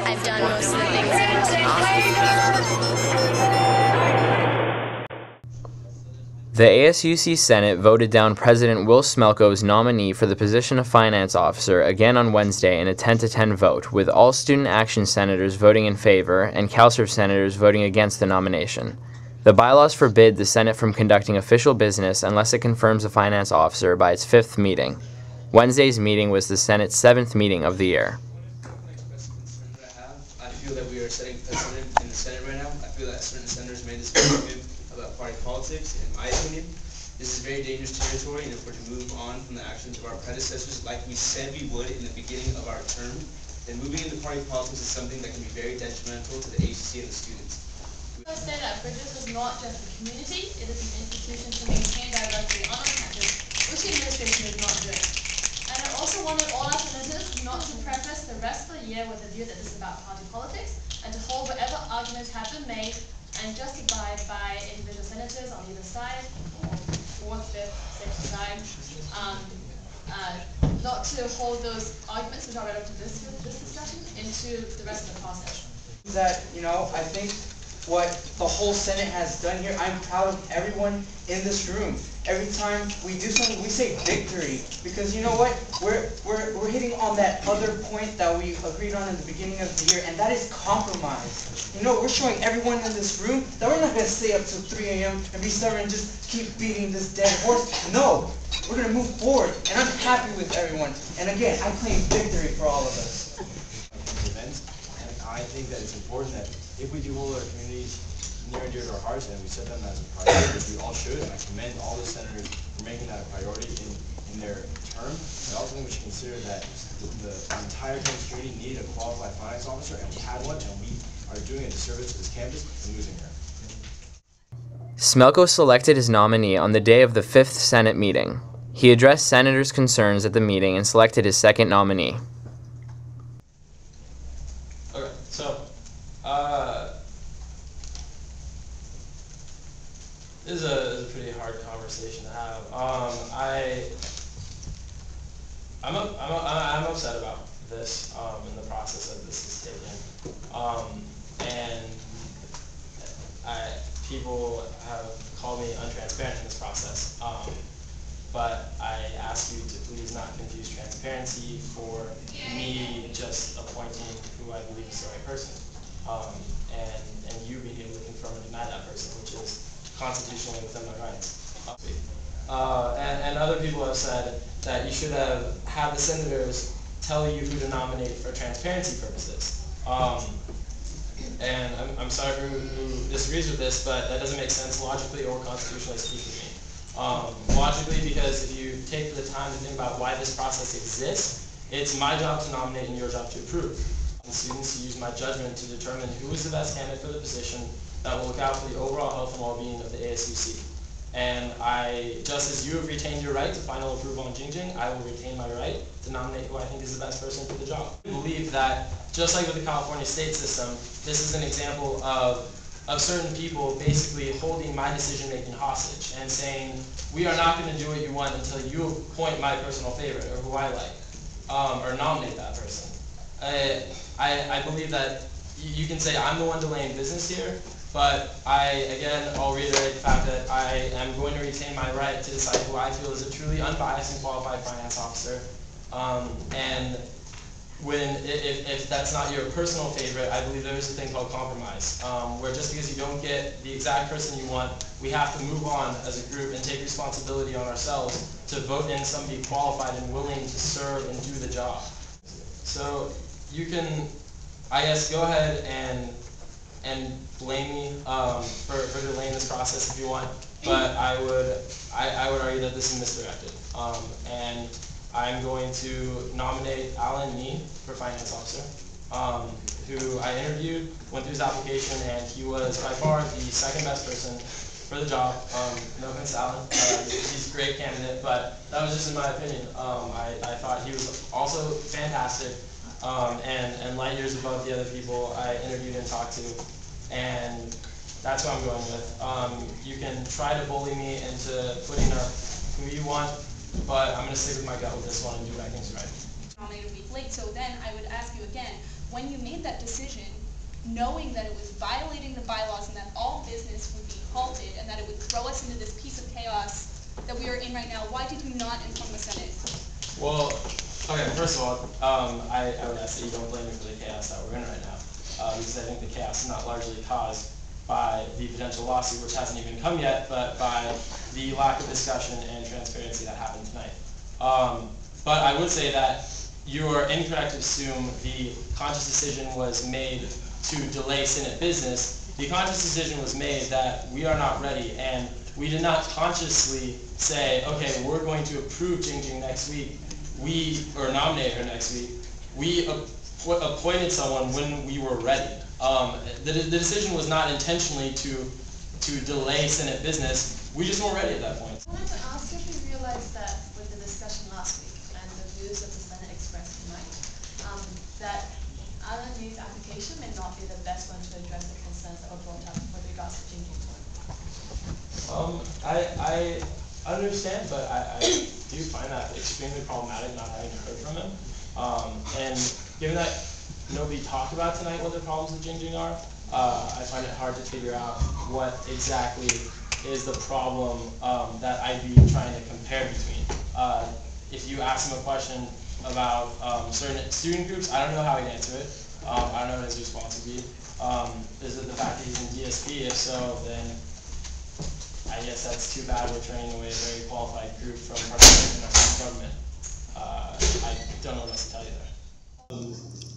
I've done most of the things that have been asked. The ASUC Senate voted down President Will Smelko's nominee for the position of Finance Officer again on Wednesday in a 10-10 vote, with all Student Action senators voting in favor and CalServe senators voting against the nomination. The bylaws forbid the Senate from conducting official business unless it confirms a Finance Officer by its 5th meeting. Wednesday's meeting was the Senate's 7th meeting of the year. I feel that we are setting precedent in the Senate right now. I feel that certain senators made this statement about party politics. In my opinion, this is very dangerous territory, and if we're to move on from the actions of our predecessors, like we said we would in the beginning of our term, then moving into party politics is something that can be very detrimental to the ASUC and the students. I said that Bridges is not just a community, it is an institution to maintain diversity on our campus, which the administration is not doing. And I also wanted all our senators not to preface the rest of the year with the view that this is about party politics, and to hold whatever arguments have been made and justified by individual senators on either side, or 4th, 5th, 6th, 9th, not to hold those arguments which are relevant to this discussion into the rest of the process. That, I think what the whole Senate has done here, I'm proud of everyone in this room. Every time we do something, we say victory, because you know what? We're hitting on that other point that we agreed on in the beginning of the year, and that is compromise. We're showing everyone in this room that we're not going to stay up till 3 a.m. and be stubborn and just keep beating this dead horse. No, we're going to move forward, and I'm happy with everyone. And again, I claim victory for all of us. Events, and I think that it's important that if we do hold our communities near and dear to our hearts, and we set them as a priority, which we all should, and I commend all the senators for making that a priority in their term. I also think we should consider that the entire campus community needed a qualified finance officer, and we had one, and we are doing a disservice to this campus and losing her. Smelko selected his nominee on the day of the 5th Senate meeting. He addressed senators' concerns at the meeting and selected his second nominee. Okay, so this is a pretty hard conversation to have. I'm upset about this and the process that this is taken. And people have called me untransparent in this process. But I ask you to please not confuse transparency for me just appointing who I believe is the right person. And you being able to confirm and deny that person, which is constitutionally within my rights. And other people have said that you should have had the senators tell you who to nominate for transparency purposes. And I'm sorry who disagrees with this, but that doesn't make sense logically or constitutionally speaking to me. Logically, because if you take the time to think about why this process exists, it's my job to nominate and your job to approve. And students to use my judgment to determine who is the best candidate for the position that will look out for the overall health and well-being of the ASUC. And just as you have retained your right to final approval on Jingjing, I will retain my right to nominate who I think is the best person for the job. I believe that, just like with the California state system, this is an example of certain people basically holding my decision-making hostage and saying, we are not going to do what you want until you appoint my personal favorite or who I like, or nominate that person. I believe that you can say I'm the one delaying business here, but I'll reiterate the fact that I am going to retain my right to decide who I feel is a truly unbiased and qualified finance officer. And if that's not your personal favorite, I believe there is a thing called compromise, where just because you don't get the exact person you want, we have to move on as a group and take responsibility on ourselves to vote in somebody qualified and willing to serve and do the job. So you can, I guess, go ahead and blame me for delaying this process if you want, but I would argue that this is misdirected. And I'm going to nominate Alan Nee for Finance Officer, who I interviewed, went through his application, and he was by far the second best person for the job. No offense to Alan, he's a great candidate, but that was just in my opinion. I thought he was also fantastic, and light years above the other people I interviewed and talked to, and that's who I'm going with. You can try to bully me into putting up who you want, but I'm going to stick with my gut with this one and do what I think is right. Nominated a week late, so then I would ask you again, when you made that decision, knowing that it was violating the bylaws and that all business would be halted and that it would throw us into this piece of chaos that we are in right now, why did you not inform the Senate? Well, okay, first of all, I would ask that you don't blame me for the chaos that we're in right now, because I think the chaos is not largely caused by the potential lawsuit, which hasn't even come yet, but by the lack of discussion and transparency that happened tonight. But I would say that you are incorrect to assume the conscious decision was made to delay Senate business. The conscious decision was made that we are not ready, and we did not consciously say, okay, we're going to approve Jingjing next week, or nominate her next week. We appointed someone when we were ready. The decision was not intentionally to delay Senate business. We just weren't ready at that point. I wanted to ask if you realized that with the discussion last week and the views that the Senate expressed tonight, that Alan Lee's application may not be the best one to address the concerns that were brought up with regards to Jingjing. I understand, but I do find that extremely problematic not having heard from him. And given that nobody talked about tonight what the problems with Jingjing are, I find it hard to figure out what exactly is the problem that I'd be trying to compare between. If you ask him a question about certain student groups, I don't know how he'd answer it. I don't know what his response would be. Is it the fact that he's in DSP? If so, then I guess that's too bad. We're turning away a very qualified group from participating in our student government. I don't know what else to tell you there.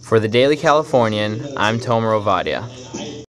For the Daily Californian, I'm Tomer Ovadia.